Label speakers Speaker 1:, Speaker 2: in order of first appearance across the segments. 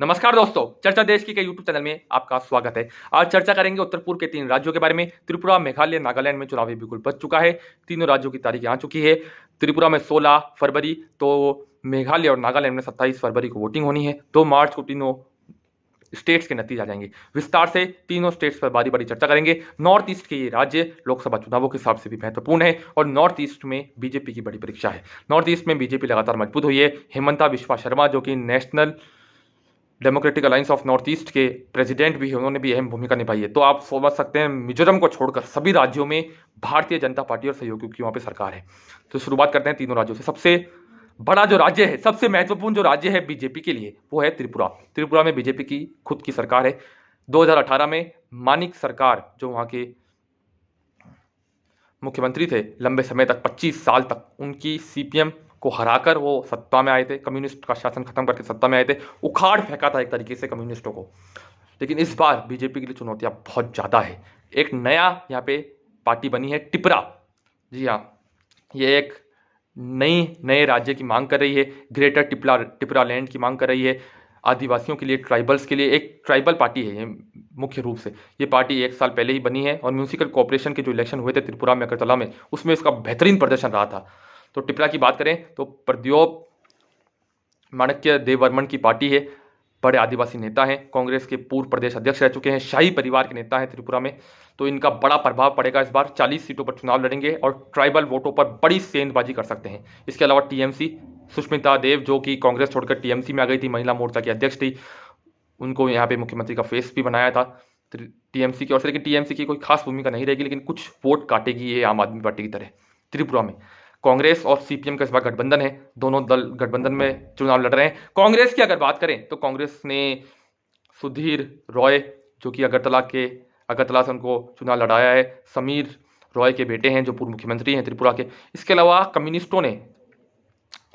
Speaker 1: नमस्कार दोस्तों, चर्चा देश की के यूट्यूब चैनल में आपका स्वागत है। आज चर्चा करेंगे उत्तर पूर्व के 3 राज्यों के बारे में। त्रिपुरा, मेघालय, नागालैंड में चुनावी बिगुल बज चुका है। तीनों राज्यों की तारीखें आ चुकी है। त्रिपुरा में 16 फरवरी, तो मेघालय और नागालैंड में 27 फरवरी को वोटिंग होनी है। 2 मार्च को तीनों स्टेट्स के नतीजे आ जाएंगे। विस्तार से तीनों स्टेट्स पर बारी बारी चर्चा करेंगे। नॉर्थ ईस्ट के ये राज्य लोकसभा चुनावों के हिसाब से भी महत्वपूर्ण है और नॉर्थ ईस्ट में बीजेपी की बड़ी परीक्षा है। नॉर्थ ईस्ट में बीजेपी लगातार मजबूत हुई है। हेमंता बिस्वा शर्मा, जो कि national democratic alliance of north east के प्रेसिडेंट भी है, उन्होंने भी अहम भूमिका निभाई है। तो आप समझ सकते हैं, मिजोरम को छोड़कर सभी राज्यों में भारतीय जनता पार्टी और सहयोगियों की वहां पे सरकार है। तो शुरुआत करते हैं तीनों राज्यों से। सबसे बड़ा जो राज्य है, सबसे महत्वपूर्ण जो राज्य है बीजेपी के लिए, वो है त्रिपुरा। त्रिपुरा में बीजेपी की खुद की सरकार है। 2018 में मानिक सरकार, जो वहां के मुख्यमंत्री थे लंबे समय तक, 25 साल तक, उनकी सीपीएम को हराकर वो सत्ता में आए थे। कम्युनिस्ट का शासन खत्म करके सत्ता में आए थे। उखाड़ फेंका था एक तरीके से कम्युनिस्टों को। लेकिन इस बार बीजेपी के लिए चुनौतियां बहुत ज्यादा है। एक नया यहाँ पे पार्टी बनी है, टिपरा। जी हाँ, ये एक नए राज्य की मांग कर रही है। ग्रेटर टिपरा लैंड की मांग कर रही है। आदिवासियों के लिए, ट्राइबल्स के लिए एक ट्राइबल पार्टी है ये। मुख्य रूप से ये पार्टी 1 साल पहले ही बनी है और म्यूनिसिपल कॉर्पोरेशन के जो इलेक्शन हुए थे त्रिपुरा में, अगरतला में, उसमें इसका बेहतरीन प्रदर्शन रहा था। तो टिपरा की बात करें तो प्रद्योत माणक्य देववर्मन की पार्टी है। बड़े आदिवासी नेता हैं। कांग्रेस के पूर्व प्रदेश अध्यक्ष रह चुके हैं। शाही परिवार के नेता हैं त्रिपुरा में। तो इनका बड़ा प्रभाव पड़ेगा। इस बार 40 सीटों पर चुनाव लड़ेंगे और ट्राइबल वोटों पर बड़ी सेंधबाजी कर सकते हैं। इसके अलावा टीएमसी, सुष्मिता देव, जो कि कांग्रेस छोड़कर टीएमसी में आ गई थी, महिला मोर्चा की अध्यक्ष थी, उनको यहाँ पे मुख्यमंत्री का फेस भी बनाया था टीएमसी की ओर से। लेकिन टीएमसी की कोई खास भूमिका नहीं रहेगी, लेकिन कुछ वोट काटेगी ये आम आदमी पार्टी की तरह त्रिपुरा में। कांग्रेस और सीपीएम का इस बार गठबंधन है। दोनों दल गठबंधन में चुनाव लड़ रहे हैं। कांग्रेस की अगर बात करें तो कांग्रेस ने सुधीर रॉय, जो कि अगरतला से उनको चुनाव लड़ाया है। समीर रॉय के बेटे हैं, जो पूर्व मुख्यमंत्री हैं त्रिपुरा के। इसके अलावा कम्युनिस्टों ने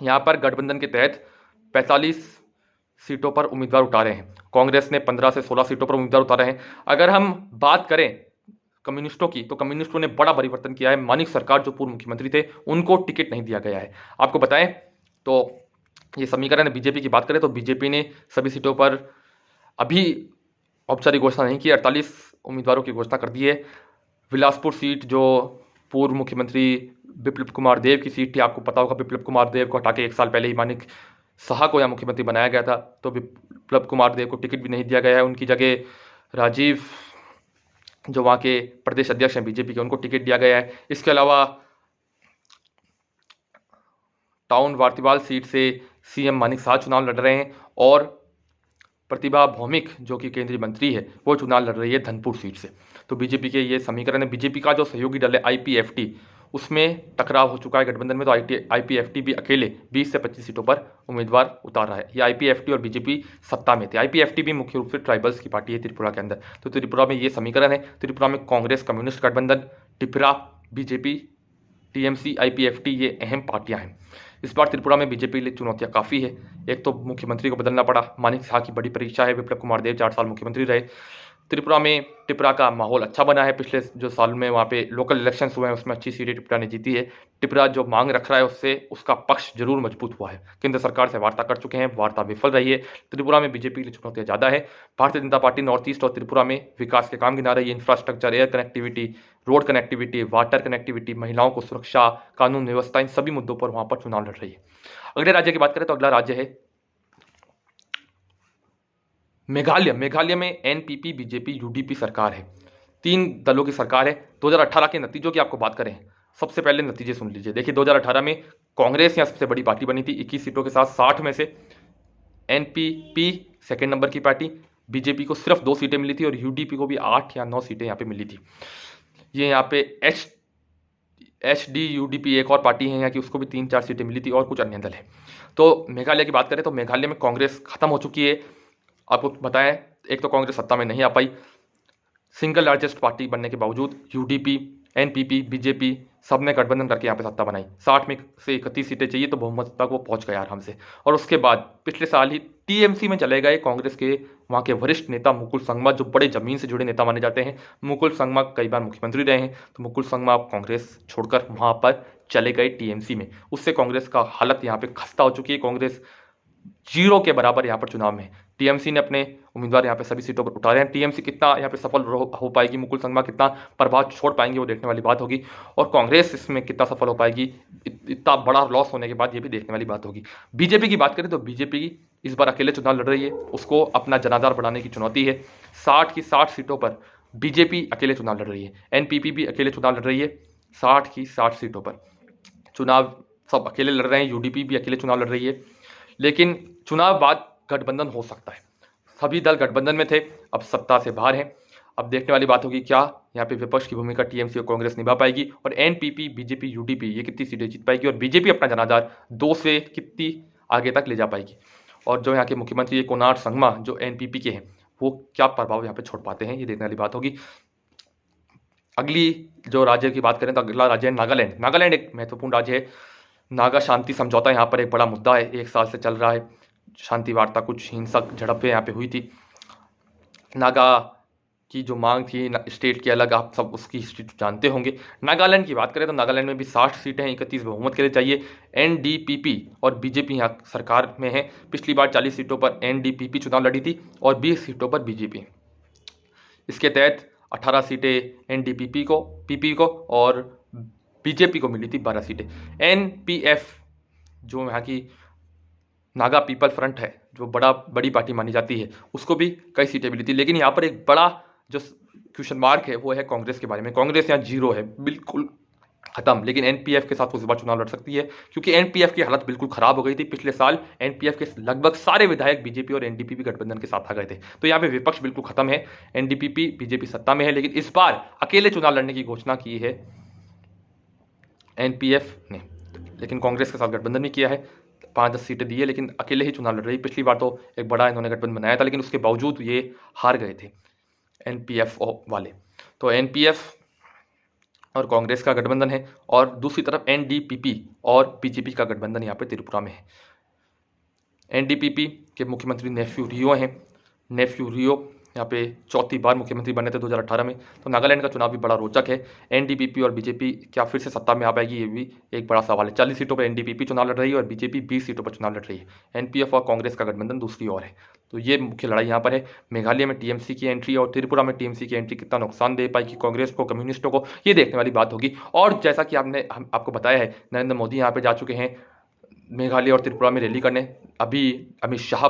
Speaker 1: यहाँ पर गठबंधन के तहत 45 सीटों पर उम्मीदवार उतारे हैं। कांग्रेस ने 15 से 16 सीटों पर उम्मीदवार उतारे हैं। अगर हम बात करें कम्युनिस्टों की, तो कम्युनिस्टों ने बड़ा परिवर्तन किया है। मानिक सरकार, जो पूर्व मुख्यमंत्री थे, उनको टिकट नहीं दिया गया है। आपको बताएं तो ये समीकरण है। बीजेपी की बात करें तो बीजेपी ने सभी सीटों पर अभी औपचारिक घोषणा नहीं की, 48 उम्मीदवारों की घोषणा कर दी है। बिलासपुर सीट, जो पूर्व मुख्यमंत्री बिप्लब कुमार देव की सीट थी, आपको पता होगा, बिप्लब कुमार देव को हटा के 1 साल पहले ही मानिक साहा को यहाँ मुख्यमंत्री बनाया गया था। तो बिप्लब कुमार देव को टिकट भी नहीं दिया गया है। उनकी जगह राजीव, जो वहाँ के प्रदेश अध्यक्ष हैं बीजेपी के, उनको टिकट दिया गया है। इसके अलावा टाउन वार्तिवाल सीट से सीएम मानिक साहा चुनाव लड़ रहे हैं और प्रतिभा भौमिक, जो कि केंद्रीय मंत्री है, वो चुनाव लड़ रही है धनपुर सीट से। तो बीजेपी के ये समीकरण है। बीजेपी का जो सहयोगी दल है आईपीएफटी, उसमें टकराव हो चुका है गठबंधन में। तो आईपीएफटी भी अकेले 20 से 25 सीटों पर उम्मीदवार उतार रहा है। ये आईपीएफटी और बीजेपी सत्ता में थे। आईपीएफटी भी मुख्य रूप से ट्राइबल्स की पार्टी है त्रिपुरा के अंदर। तो त्रिपुरा में ये समीकरण है। त्रिपुरा में कांग्रेस कम्युनिस्ट गठबंधन, टिपरा, बीजेपी, टीएमसी, आईपीएफटी, ये अहम पार्टियां हैं। इस बार त्रिपुरा में बीजेपी के लिए चुनौतियां काफ़ी है। एक तो मुख्यमंत्री को बदलना पड़ा। मानिक साहा की बड़ी परीक्षा है। बिप्लब कुमार देव 4 साल मुख्यमंत्री रहे। त्रिपुरा में टिपरा का माहौल अच्छा बना है। पिछले जो साल में वहाँ पे लोकल इलेक्शंस हुए हैं, उसमें अच्छी सीटें टिपरा ने जीती है। टिपरा जो मांग रख रहा है, उससे उसका पक्ष जरूर मजबूत हुआ है। केंद्र सरकार से वार्ता कर चुके हैं, वार्ता विफल रही है। त्रिपुरा में बीजेपी की चुनौतियां ज़्यादा है। Bharatiya Janata party north east और त्रिपुरा में विकास के काम गिना रही है। Infrastructure, air connectivity, road connectivity, water connectivity, महिलाओं को सुरक्षा, कानून व्यवस्था, इन सभी मुद्दों पर वहाँ पर चुनाव लड़ रही है। अगले राज्य की बात करें तो अगला राज्य है मेघालय। मेघालय में एनपीपी, बीजेपी, यूडीपी सरकार है। 3 दलों की सरकार है। 2018 के नतीजों की आपको बात करें, सबसे पहले नतीजे सुन लीजिए। देखिए, 2018 में कांग्रेस यहाँ सबसे बड़ी पार्टी बनी थी 21 सीटों के साथ। 60 में से एनपीपी सेकेंड नंबर की पार्टी, बीजेपी को सिर्फ 2 सीटें मिली थी और यूडीपी को भी 8 या 9 सीटें यहाँ पे मिली थी। ये यहाँ पे यूडीपी एक और पार्टी है यहाँ की, उसको भी 3-4 सीटें मिली थी और कुछ अन्य दल है। तो मेघालय की बात करें तो मेघालय में कांग्रेस खत्म हो चुकी है। आपको बताएं, एक तो कांग्रेस सत्ता में नहीं आ पाई। सिंगल लार्जेस्ट पार्टी बनने के बावजूद यूडीपी, एनपीपी, बीजेपी सब ने गठबंधन करके यहाँ पे सत्ता बनाई। 60 में से 31 सीटें चाहिए, तो बहुमत तक वो पहुंच गए आराम से। और उसके बाद पिछले साल ही टीएमसी में चले गए कांग्रेस के वहाँ के वरिष्ठ नेता मुकुल संगमा, जो बड़े जमीन से जुड़े नेता माने जाते हैं। मुकुल संगमा कई बार मुख्यमंत्री रहे हैं। तो मुकुल संगमा कांग्रेस छोड़कर वहाँ पर चले गए टीएमसी में। उससे कांग्रेस का हालत यहाँ पे खस्ता हो चुकी है। कांग्रेस 0 के बराबर यहाँ पर चुनाव में। टीएमसी ने अपने उम्मीदवार यहाँ पे सभी सीटों पर उतारे हैं। टीएमसी कितना यहाँ पे सफल हो पाएगी, मुकुल संगमा कितना प्रभाव छोड़ पाएंगे, वो देखने वाली बात होगी। और कांग्रेस इसमें कितना सफल हो पाएगी, इतना बड़ा लॉस होने के बाद, ये भी देखने वाली बात होगी। बीजेपी की बात करें तो बीजेपी इस बार अकेले चुनाव लड़ रही है, उसको अपना जनाधार बढ़ाने की चुनौती है। 60 की 60 सीटों पर बीजेपी अकेले चुनाव लड़ रही है, एनपीपी भी अकेले चुनाव लड़ रही है 60 की 60 सीटों पर। चुनाव सब अकेले लड़ रहे हैं, यूडीपी भी अकेले चुनाव लड़ रही है। लेकिन चुनाव बाद गठबंधन हो सकता है, सभी दल गठबंधन में थे, अब सत्ता से बाहर हैं। अब देखने वाली बात होगी क्या यहाँ पे विपक्ष की भूमिका टीएमसी और कांग्रेस निभा पाएगी, और एनपीपी, बीजेपी, यूडीपी ये कितनी सीटें जीत पाएगी, और बीजेपी अपना जनाधार 2 से कितनी आगे तक ले जा पाएगी। और जो यहाँ के मुख्यमंत्री कोनार्ड संगमा जो एनपीपी के हैं, वो क्या प्रभाव यहाँ पे छोड़ पाते हैं, ये देखने वाली बात होगी। अगली जो राज्य की बात करें तो अगला राज्य है नागालैंड। नागालैंड एक महत्वपूर्ण राज्य है। नागा शांति समझौता यहाँ पर एक बड़ा मुद्दा है, 1 साल से चल रहा है शांति वार्ता, कुछ हिंसक झड़पें यहाँ पे हुई थी। नागा की जो मांग थी स्टेट की अलग, आप सब उसकी हिस्ट्री जानते होंगे। नागालैंड की बात करें तो नागालैंड में भी 60 सीटें हैं, 31 बहुमत के लिए चाहिए। एनडीपीपी और बीजेपी यहाँ सरकार में है। पिछली बार 40 सीटों पर एनडीपीपी चुनाव लड़ी थी और 20 सीटों पर बीजेपी। इसके तहत 18 सीटें एनडीपीपी को और बीजेपी को मिली थी 12 सीटें। एनपीएफ जो यहाँ की नागा पीपल फ्रंट है, जो बड़ी पार्टी मानी जाती है, उसको भी कई सीटें मिली थी। लेकिन यहाँ पर एक बड़ा जो क्वेश्चन मार्क है वो है कांग्रेस के बारे में। कांग्रेस यहाँ 0 है, बिल्कुल खत्म। लेकिन एनपीएफ के साथ वो इस बार चुनाव लड़ सकती है, क्योंकि एनपीएफ की हालत बिल्कुल खराब हो गई थी। पिछले साल एनपीएफ के लगभग सारे विधायक बीजेपी और एनडीपीपी गठबंधन के साथ आ गए थे। तो यहाँ पे विपक्ष बिल्कुल खत्म है। एनडीपीपी, बीजेपी सत्ता में है, लेकिन इस बार अकेले चुनाव लड़ने की घोषणा की है एनपीएफ ने, लेकिन कांग्रेस के साथ गठबंधन भी किया है, 5-10 सीटें दी है, लेकिन अकेले ही चुनाव लड़ रही। पिछली बार तो एक बड़ा इन्होंने गठबंधन बनाया था, लेकिन उसके बावजूद ये हार गए थे एनपीएफ वाले। तो एनपीएफ और कांग्रेस का गठबंधन है, और दूसरी तरफ एनडीपीपी और बीजेपी का गठबंधन यहाँ पे त्रिपुरा में है। एनडीपीपी के मुख्यमंत्री नेफ्यू रियो हैं। नेफ्यू रियो यहाँ पे 4थी बार मुख्यमंत्री बने थे 2018 में। तो नागालैंड का चुनाव भी बड़ा रोचक है। एनडीपीपी और बीजेपी क्या फिर से सत्ता में आ पाएगी, ये भी एक बड़ा सवाल है। 40 सीटों पर एनडीपीपी चुनाव लड़ रही है और बीजेपी 20 सीटों पर चुनाव लड़ रही है। एनपीएफ और कांग्रेस का गठबंधन दूसरी ओर है। तो ये मुख्य लड़ाई यहाँ पर है। मेघालय में टीएमसी की एंट्री और त्रिपुरा में टीएमसी की एंट्री कितना नुकसान दे पाएगी कांग्रेस को, कम्युनिस्टों को, ये देखने वाली बात होगी। और जैसा कि आपको बताया है, नरेंद्र मोदी यहाँ पे जा चुके हैं मेघालय और त्रिपुरा में रैली करने। अभी अमित शाह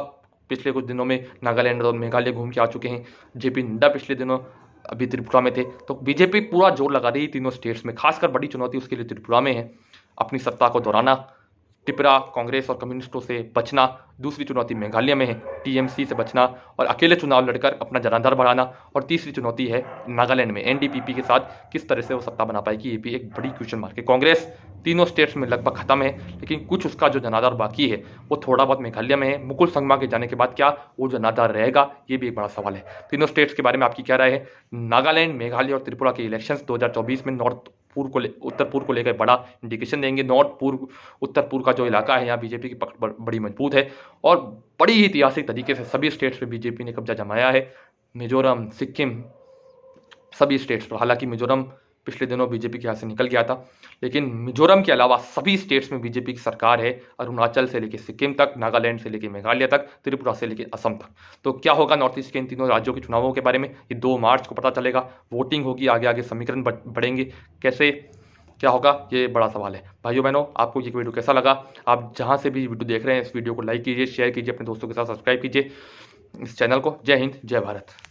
Speaker 1: पिछले कुछ दिनों में नागालैंड और मेघालय घूम के आ चुके हैं। जेपी नड्डा पिछले दिनों अभी त्रिपुरा में थे। तो बीजेपी पूरा जोर लगा रही है तीनों स्टेट्स में। खासकर बड़ी चुनौती उसके लिए त्रिपुरा में है, अपनी सत्ता को दोहराना, त्रिपुरा कांग्रेस और कम्युनिस्टों से बचना। दूसरी चुनौती मेघालय में है, टीएमसी से बचना और अकेले चुनाव लड़कर अपना जनाधार बढ़ाना। और तीसरी चुनौती है नागालैंड में एनडीपीपी के साथ किस तरह से वो सत्ता बना पाएगी, ये भी एक बड़ी क्वेश्चन मार्क है। कांग्रेस तीनों स्टेट्स में लगभग खत्म है, लेकिन कुछ उसका जो जनाधार बाकी है वो थोड़ा बहुत मेघालय में है। मुकुल संगमा के जाने के बाद क्या वो जनाधार रहेगा, ये भी एक बड़ा सवाल है। तीनों स्टेट्स के बारे में आपकी क्या राय है? नागालैंड, मेघालय और त्रिपुरा के इलेक्शंस 2024 में उत्तर पूर्व को लेकर बड़ा इंडिकेशन देंगे। उत्तर पूर्व का जो इलाका है, यहाँ बीजेपी की पकड़ बड़ी मजबूत है और बड़ी ही ऐतिहासिक तरीके से सभी स्टेट्स पे बीजेपी ने कब्जा जमाया है। मिजोरम, सिक्किम, सभी स्टेट्स पर। हालांकि मिजोरम पिछले दिनों बीजेपी के हाथ से निकल गया था, लेकिन मिजोरम के अलावा सभी स्टेट्स में बीजेपी की सरकार है। अरुणाचल से लेकर सिक्किम तक, नागालैंड से लेकर मेघालय तक, त्रिपुरा से लेकर असम तक। तो क्या होगा नॉर्थ ईस्ट के इन तीनों राज्यों के चुनावों के बारे में, ये 2 मार्च को पता चलेगा। वोटिंग होगी, आगे आगे समीकरण बढ़ेंगे, कैसे क्या होगा ये बड़ा सवाल है। भाइयों बहनों, आपको ये वीडियो कैसा लगा? आप जहां से भी वीडियो देख रहे हैं, इस वीडियो को लाइक कीजिए, शेयर कीजिए, अपने दोस्तों के साथ सब्सक्राइब कीजिए इस चैनल को। जय हिंद, जय भारत।